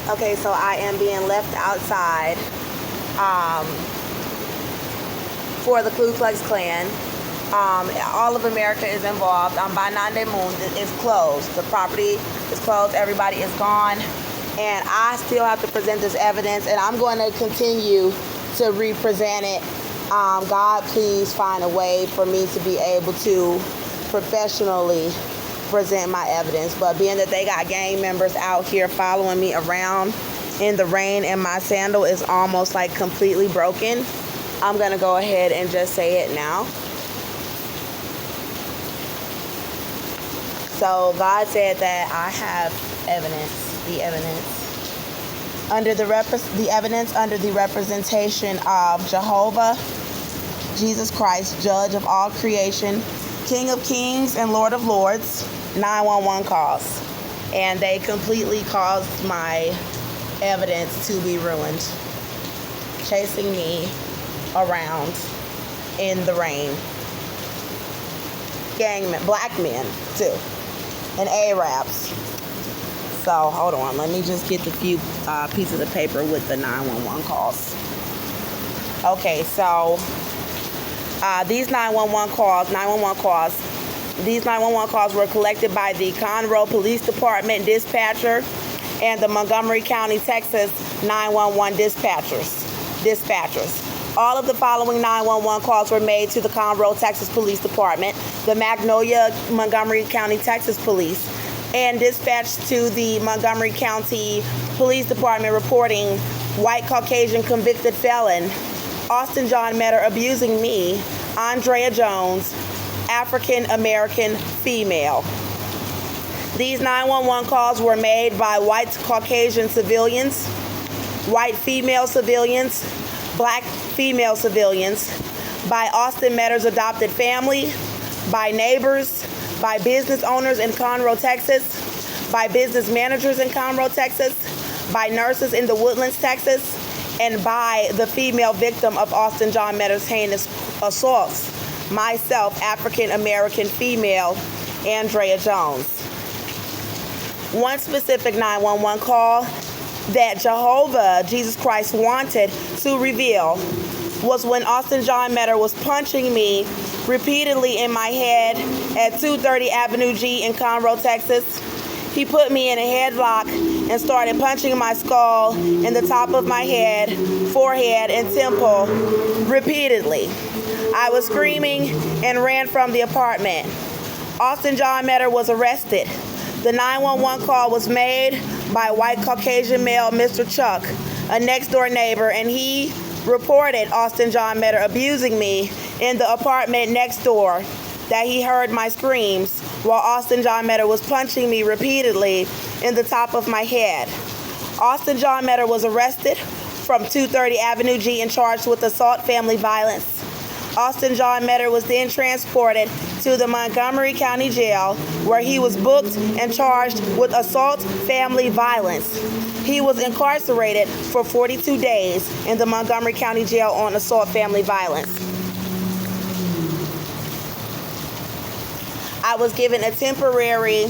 Okay, so I am being left outside for the Ku Klux Klan. All of America is involved. By Nande Moon, it's closed. The property is closed. Everybody is gone. And I still have to present this evidence, and I'm going to continue to represent it. God, please find a way for me to be able to professionally present my evidence. But being that they got gang members out here following me around in the rain and my sandal is almost like completely broken, I'm going to go ahead and just say it now. So God said that I have the evidence under the representation of Jehovah Jesus Christ, Judge of all creation, King of kings and Lord of lords, 911 calls. And they completely caused my evidence to be ruined, chasing me around in the rain. Black men too, and Arabs. So hold on, let me just get the few pieces of paper with the 911 calls. Okay, so these 911 calls were collected by the Conroe Police Department dispatcher and the Montgomery County, Texas 911 dispatchers. All of the following 911 calls were made to the Conroe, Texas Police Department, the Magnolia, Montgomery County, Texas Police, and dispatched to the Montgomery County Police Department reporting white Caucasian convicted felon Austin John Metter abusing me, Andrea Jones, African American female. These 911 calls were made by white Caucasian civilians, white female civilians, black female civilians, by Austin Metter's adopted family, by neighbors, by business owners in Conroe, Texas, by business managers in Conroe, Texas, by nurses in the Woodlands, Texas, and by the female victim of Austin John Metter's heinous assaults, myself, African American female, Andrea Jones. One specific 911 call that Jehovah Jesus Christ wanted to reveal was when Austin John Metter was punching me repeatedly in my head at 230 Avenue G in Conroe, Texas. He put me in a headlock and started punching my skull in the top of my head, forehead, and temple repeatedly. I was screaming and ran from the apartment. Austin John Metter was arrested. The 911 call was made by white Caucasian male Mr. Chuck, a next-door neighbor, and he reported Austin John Metter abusing me in the apartment next door, that he heard my screams while Austin John Metter was punching me repeatedly in the top of my head. Austin John Metter was arrested from 230 Avenue G and charged with assault, family violence. Austin John Metter was then transported to the Montgomery County Jail, where he was booked and charged with assault, family violence. He was incarcerated for 42 days in the Montgomery County Jail on assault, family violence. I was given a temporary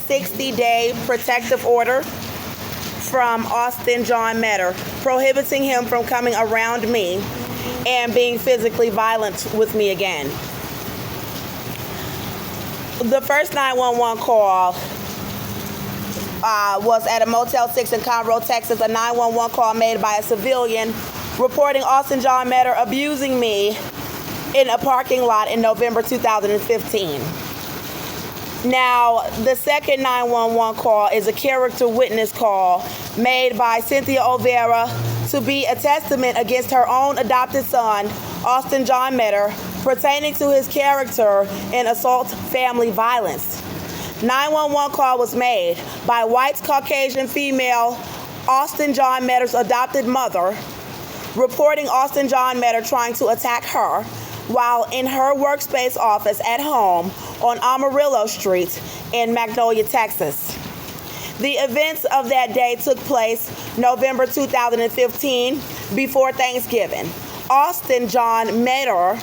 60-day protective order from Austin John Metter, prohibiting him from coming around me and being physically violent with me again. The first 911 call was at a Motel 6 in Conroe, Texas, a 911 call made by a civilian reporting Austin John Metter abusing me in a parking lot in November 2015. Now, the second 911 call is a character witness call made by Cynthia Olvera to be a testament against her own adopted son, Austin John Metter, pertaining to his character in assault, family violence. 911 call was made by white Caucasian female Austin John Metter's adopted mother, reporting Austin John Metter trying to attack her while in her workspace office at home on Amarillo Street in Magnolia, Texas. The events of that day took place November 2015, before Thanksgiving. Austin John Metter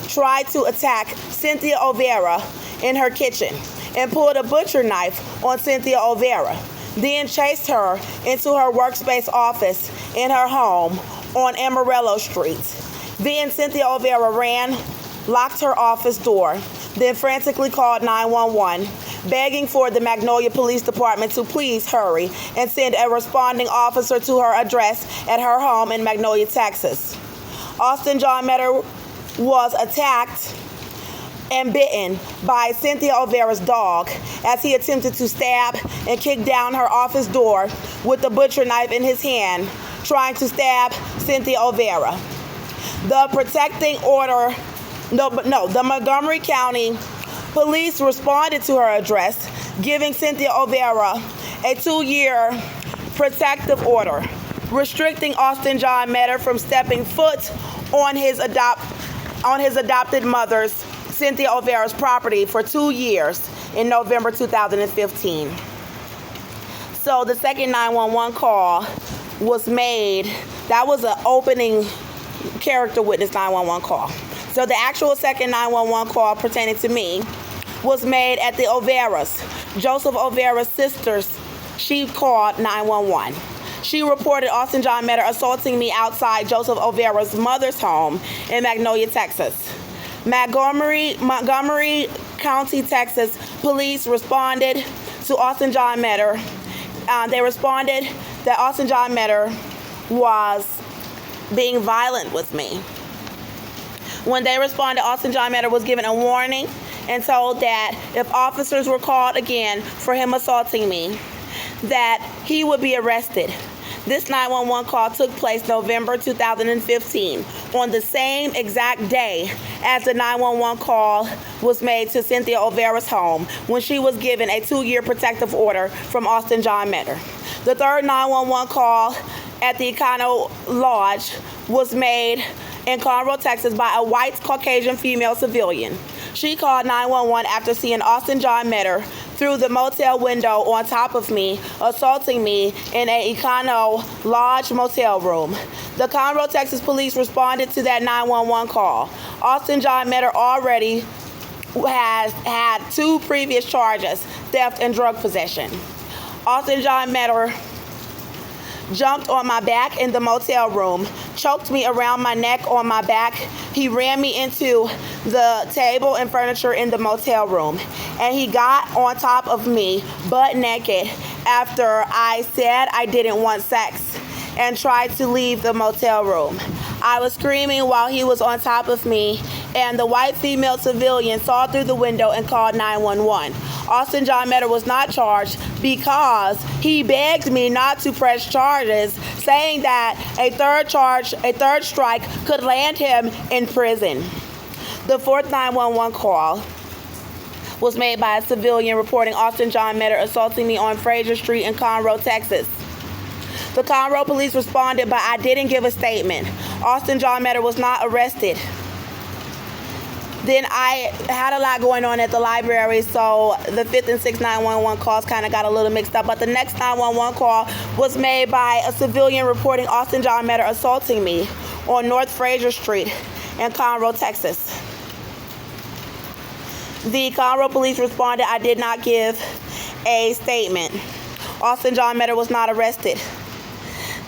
tried to attack Cynthia Olvera in her kitchen and pulled a butcher knife on Cynthia Olvera. then chased her into her workspace office in her home on Amarillo Street. Then Cynthia Olvera ran, locked her office door, then frantically called 911, begging for the Magnolia Police Department to please hurry and send a responding officer to her address at her home in Magnolia, Texas. Austin John Metter was attacked and bitten by Cynthia Olvera's dog as he attempted to stab and kick down her office door with the butcher knife in his hand, trying to stab Cynthia Olvera. The Montgomery County Police responded to her address, giving Cynthia Olvera a 2-year protective order, restricting Austin John Metter from stepping foot on his adopted mother's, Cynthia Olvera's, property for 2 years in November 2015. So the second 911 call was made. That was an opening character witness 911 call. So the actual second 911 call pertaining to me was made at the Olveras. Joseph Olvera's sisters, she called 911. She reported Austin John Metter assaulting me outside Joseph Olvera's mother's home in Magnolia, Texas. Montgomery County, Texas police responded to Austin John Metter. They responded that Austin John Metter was being violent with me. When they responded, Austin John Metter was given a warning and told that if officers were called again for him assaulting me, that he would be arrested. This 911 call took place November 2015, on the same exact day as the 911 call was made to Cynthia Olvera's home when she was given a 2-year protective order from Austin John Metter. The third 911 call at the Econo Lodge was made in Conroe, Texas by a white Caucasian female civilian. She called 911 after seeing Austin John Metter through the motel window on top of me, assaulting me in a Econo Lodge motel room. The Conroe, Texas police responded to that 911 call. Austin John Metter already has had 2 previous charges, theft and drug possession. Austin John Metter jumped on my back in the motel room, choked me around my neck on my back. He ran me into the table and furniture in the motel room, and he got on top of me butt naked after I said I didn't want sex and tried to leave the motel room. I was screaming while he was on top of me, and the white female civilian saw through the window and called 911. Austin John Metter was not charged because he begged me not to press charges, saying that a third strike could land him in prison. The fourth 911 call was made by a civilian reporting Austin John Metter assaulting me on Fraser Street in Conroe, Texas. The Conroe police responded, but I didn't give a statement. Austin John Metter was not arrested. Then I had a lot going on at the library, so the 5th and 6th 911 calls kind of got a little mixed up. But the next 911 call was made by a civilian reporting Austin John Metter assaulting me on North Fraser Street in Conroe, Texas. The Conroe police responded, I did not give a statement. Austin John Metter was not arrested.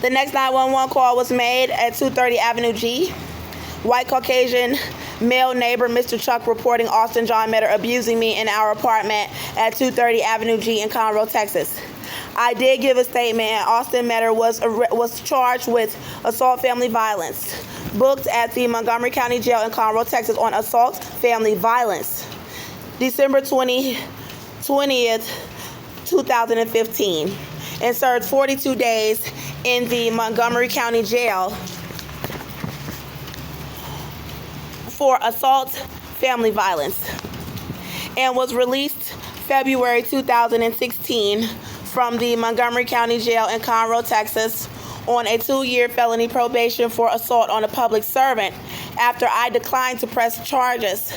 The next 911 call was made at 230 Avenue G. White Caucasian male neighbor, Mr. Chuck, reporting Austin John Metter abusing me in our apartment at 230 Avenue G in Conroe, Texas. I did give a statement, and Austin Metter was charged with assault family violence, booked at the Montgomery County Jail in Conroe, Texas on assault family violence. December 20th, 2015, and served 42 days in the Montgomery County Jail for assault family violence, and was released February 2016 from the Montgomery County Jail in Conroe, Texas on a 2-year felony probation for assault on a public servant after I declined to press charges.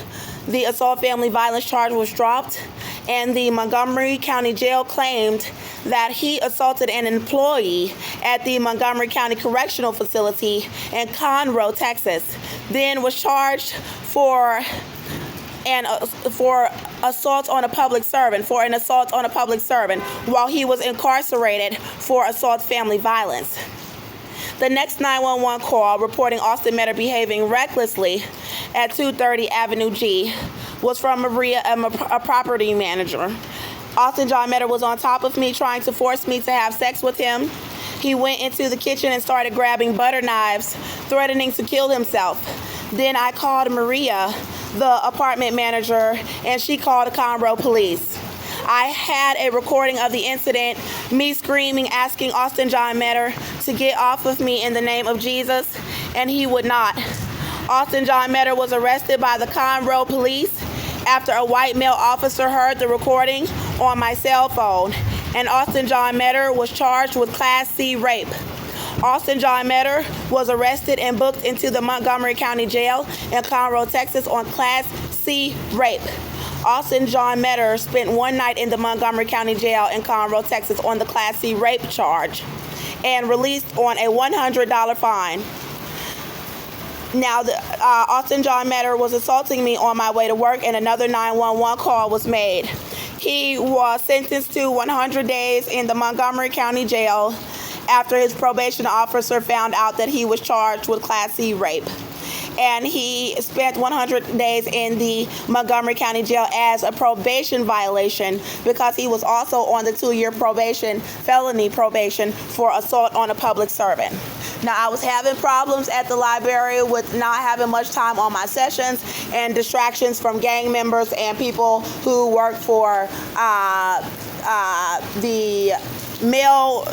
The assault family violence charge was dropped, and the Montgomery County Jail claimed that he assaulted an employee at the Montgomery County Correctional Facility in Conroe, Texas, then was charged for for assault on a public servant, for an assault on a public servant, while he was incarcerated for assault family violence. The next 911 call reporting Austin Metter behaving recklessly at 230 Avenue G was from Maria, a property manager. Austin John Metter was on top of me, trying to force me to have sex with him. He went into the kitchen and started grabbing butter knives, threatening to kill himself. Then I called Maria, the apartment manager, and she called the Conroe police. I had a recording of the incident, me screaming, asking Austin John Metter to get off of me in the name of Jesus, and he would not. Austin John Metter was arrested by the Conroe police after a white male officer heard the recording on my cell phone, and Austin John Metter was charged with Class C rape. Austin John Metter was arrested and booked into the Montgomery County Jail in Conroe, Texas on Class C rape. Austin John Metter spent one night in the Montgomery County Jail in Conroe, Texas on the Class C rape charge and released on a $100 fine. Now, Austin John Metter was assaulting me on my way to work, and another 911 call was made. He was sentenced to 100 days in the Montgomery County Jail after his probation officer found out that he was charged with Class C rape. And he spent 100 days in the Montgomery County Jail as a probation violation because he was also on the 2-year probation, felony probation for assault on a public servant. Now, I was having problems at the library with not having much time on my sessions and distractions from gang members and people who work for the mail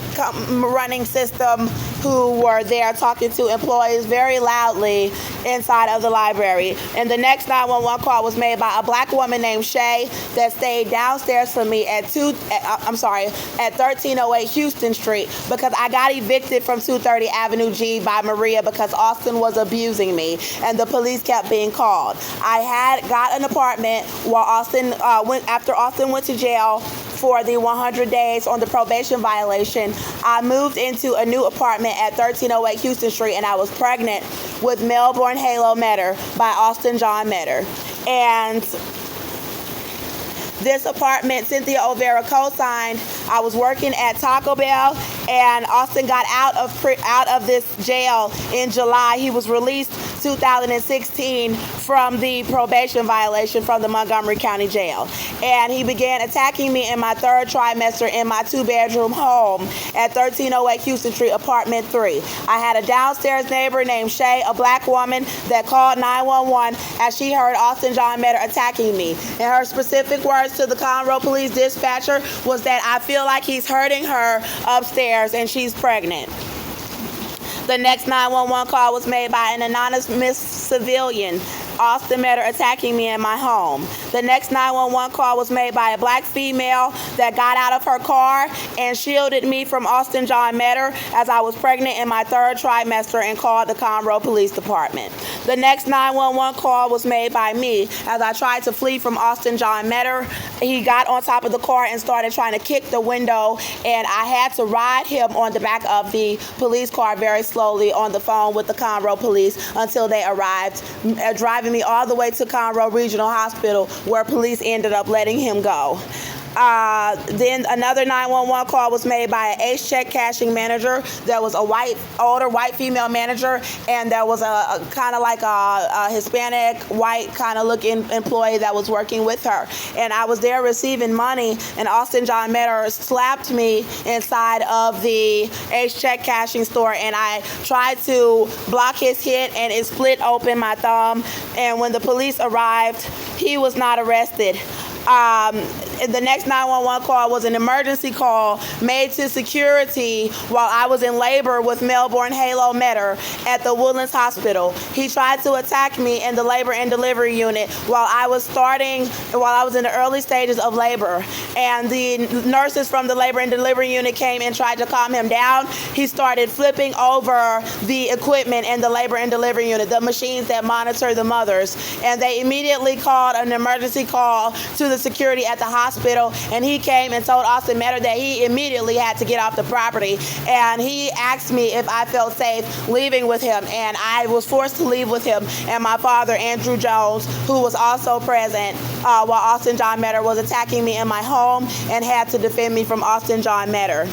running system, who were there talking to employees very loudly inside of the library. And the next 911 call was made by a black woman named Shay that stayed downstairs from me at 1308 Houston Street because I got evicted from 230 Avenue G by Maria because Austin was abusing me and the police kept being called. I had got an apartment while after Austin went to jail for the 100 days on the probation violation. I moved into a new apartment at 1308 Houston Street, and I was pregnant with Melbourne Halo Metter by Austin John Metter. And this apartment, Cynthia O'Vera co-signed. I was working at Taco Bell, and Austin got out of this jail in July. He was released 2016 from the probation violation from the Montgomery County Jail. And he began attacking me in my 3rd trimester in my 2-bedroom home at 1308 Houston Street, apartment 3. I had a downstairs neighbor named Shay, a black woman, that called 911 as she heard Austin John Metter attacking me. And her specific words to the Conroe police dispatcher was that I feel like he's hurting her upstairs and she's pregnant. The next 911 call was made by an anonymous civilian, Austin Metter attacking me in my home. The next 911 call was made by a black female that got out of her car and shielded me from Austin John Metter as I was pregnant in my 3rd trimester and called the Conroe Police Department. The next 911 call was made by me as I tried to flee from Austin John Metter. He got on top of the car and started trying to kick the window, and I had to ride him on the back of the police car very slowly on the phone with the Conroe police until they arrived, driving me all the way to Conroe Regional Hospital, where police ended up letting him go. Then another 911 call was made by an Ace check cashing manager. There was a older white female manager, and there was a kind of like a Hispanic white kind of looking employee that was working with her. And I was there receiving money, and Austin John Metter slapped me inside of the Ace check cashing store, and I tried to block his hit, and it split open my thumb. And when the police arrived, he was not arrested. The next 911 call was an emergency call made to security while I was in labor with Melbourne Halo Metter at the Woodlands Hospital. He tried to attack me in the labor and delivery unit while I was in the early stages of labor. And the nurses from the labor and delivery unit came and tried to calm him down. He started flipping over the equipment in the labor and delivery unit, the machines that monitor the mothers. And they immediately called an emergency call to the security at the hospital hospital, and he came and told Austin Metter that he immediately had to get off the property, and he asked me if I felt safe leaving with him, and I was forced to leave with him and my father, Andrew Jones, who was also present while Austin John Metter was attacking me in my home and had to defend me from Austin John Metter.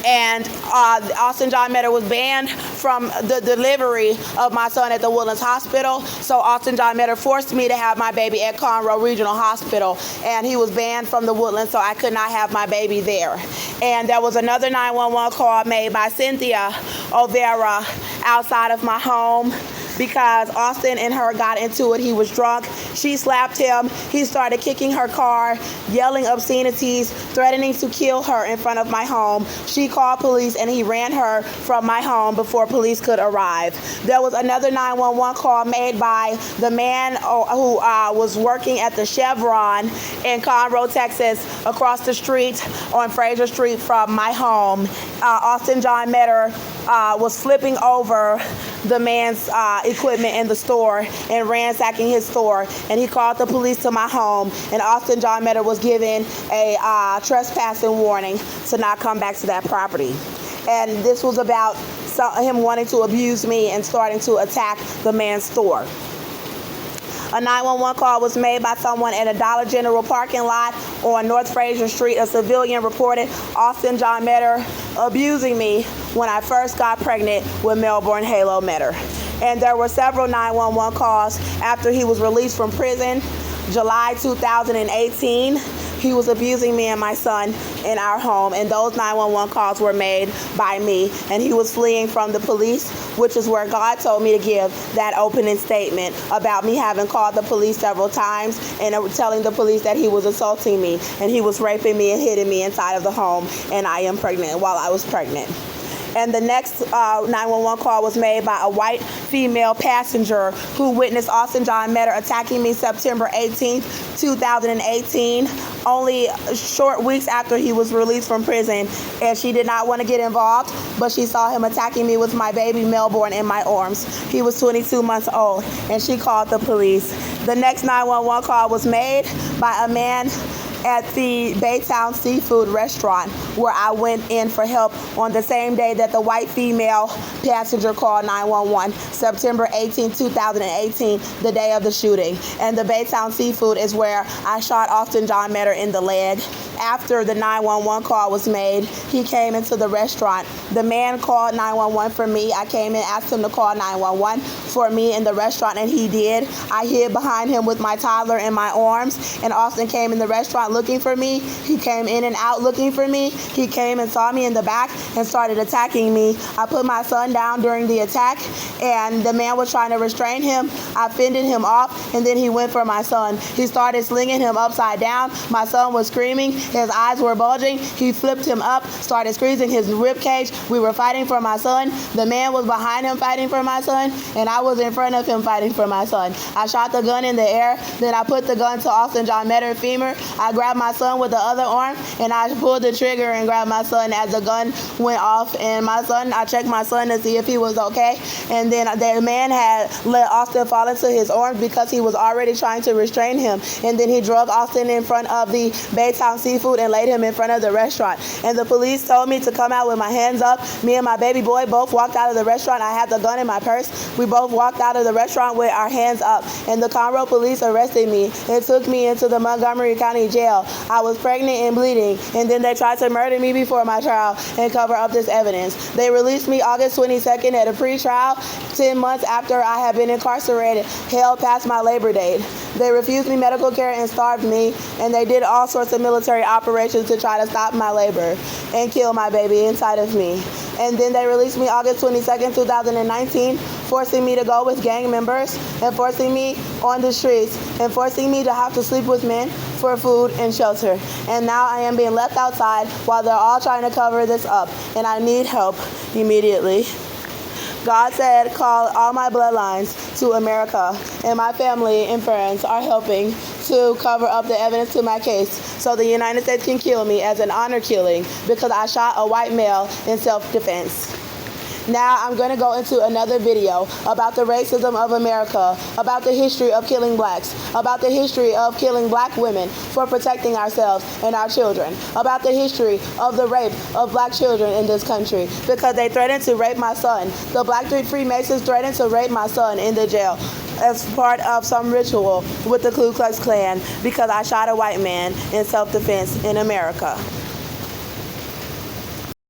And Austin John Metter was banned from the delivery of my son at the Woodlands Hospital. So Austin John Metter forced me to have my baby at Conroe Regional Hospital, and he was banned from the Woodlands, so I could not have my baby there. And there was another 911 call made by Cynthia O'Vera outside of my home, because Austin and her got into it. He was drunk. She slapped him. He started kicking her car, yelling obscenities, threatening to kill her in front of my home. She called police, and he ran her from my home before police could arrive. There was another 911 call made by the man who was working at the Chevron in Conroe, Texas, across the street on Fraser Street from my home. Austin John Metter was flipping over the man's equipment in the store and ransacking his store, and he called the police to my home, and Austin John Metter was given a trespassing warning to not come back to that property. And this was about him wanting to abuse me and starting to attack the man's store. A 911 call was made by someone at a Dollar General parking lot on North Fraser Street. A civilian reported Austin John Metter abusing me when I first got pregnant with Melbourne Halo Metter. And there were several 911 calls after he was released from prison. July 2018, he was abusing me and my son in our home, and those 911 calls were made by me, and he was fleeing from the police, which is where God told me to give that opening statement about me having called the police several times and telling the police that he was assaulting me and he was raping me and hitting me inside of the home, and I am pregnant while I was pregnant. And the next 911 call was made by a white female passenger who witnessed Austin John Metter attacking me September 18, 2018, only short weeks after he was released from prison. And she did not want to get involved, but she saw him attacking me with my baby Melbourne in my arms. He was 22 months old, and she called the police. The next 911 call was made by a man at the Baytown Seafood Restaurant, where I went in for help on the same day that the white female passenger called 911, September 18, 2018, the day of the shooting. And the Baytown Seafood is where I shot Austin John Metter in the leg. After the 911 call was made, he came into the restaurant. The man called 911 for me. I came in, asked him to call 911 for me in the restaurant, and he did. I hid behind him with my toddler in my arms, and Austin came in the restaurant looking for me. He came in and out looking for me. He came and saw me in the back and started attacking me. I put my son down during the attack, and the man was trying to restrain him. I fended him off, and then he went for my son. He started slinging him upside down. My son was screaming. His eyes were bulging. He flipped him up, started squeezing his rib cage. We were fighting for my son. The man was behind him fighting for my son, and I was in front of him fighting for my son. I shot the gun in the air. Then I put the gun to Austin John Metter femur. I grabbed my son with the other arm, and I pulled the trigger and grabbed my son as the gun went off. And my son, I checked my son to see if he was okay. And then the man had let Austin fall into his arms because he was already trying to restrain him. And then he drug Austin in front of the Baytown Seafood and laid him in front of the restaurant. And the police told me to come out with my hands up. Me and my baby boy both walked out of the restaurant. I had the gun in my purse. We both walked out of the restaurant with our hands up. And the Conroe police arrested me and took me into the Montgomery County Jail. I was pregnant and bleeding, and then they tried to murder me before my trial and cover up this evidence. They released me August 22nd at a pre-trial, 10 months after I had been incarcerated, held past my labor date. They refused me medical care and starved me, and they did all sorts of military operations to try to stop my labor and kill my baby inside of me. And then they released me August 22nd, 2019, forcing me to go with gang members and forcing me on the streets and forcing me to have to sleep with men for food and shelter. And now I am being left outside while they're all trying to cover this up, and I need help immediately. God said, call all my bloodlines to America, and my family and friends are helping to cover up the evidence to my case so the United States can kill me as an honor killing because I shot a white male in self-defense. Now I'm going to go into another video about the racism of America, about the history of killing blacks, about the history of killing black women for protecting ourselves and our children, about the history of the rape of black children in this country because they threatened to rape my son. The Black Freemasons threatened to rape my son in the jail as part of some ritual with the Ku Klux Klan because I shot a white man in self-defense in America.